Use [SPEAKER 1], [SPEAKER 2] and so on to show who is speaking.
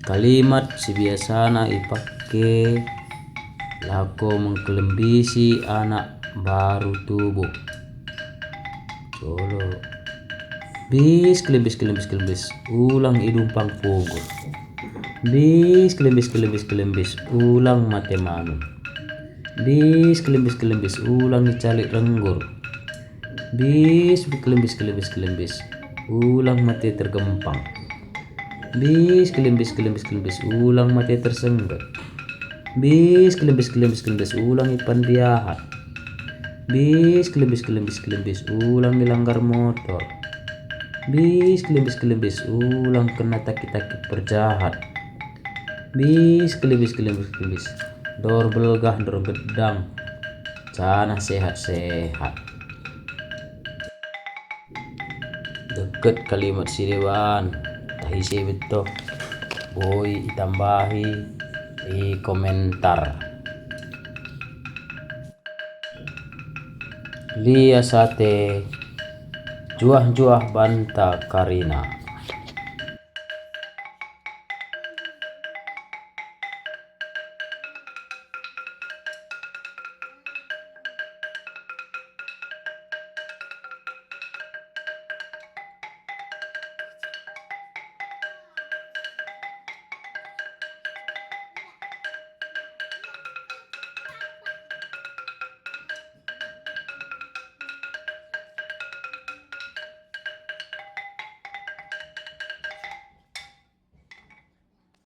[SPEAKER 1] Kalimat biasana ipakai lako mengkelembisi anak baru tubuh. Solo bis kelembis, ulang hidung pangpungur. Bis kelembis, ulang mate manu. Bis kelembis, ulang icalik renggur. Bis kelembis, ulang mate tergempang. Bis kelembis, ulang mate tersenggat. Bis kelembis, ulang ipandiahat. Bis kelembis, ulang dilanggar motor. Bis kelembis, ulang kena taki-taki perjahat. Bis kelembis, dor belgah dor gedang, cana sehat-sehat. Deket kalimat sidewan tahisi beto boy itambahi di komentar. Lia sate juah banta karina.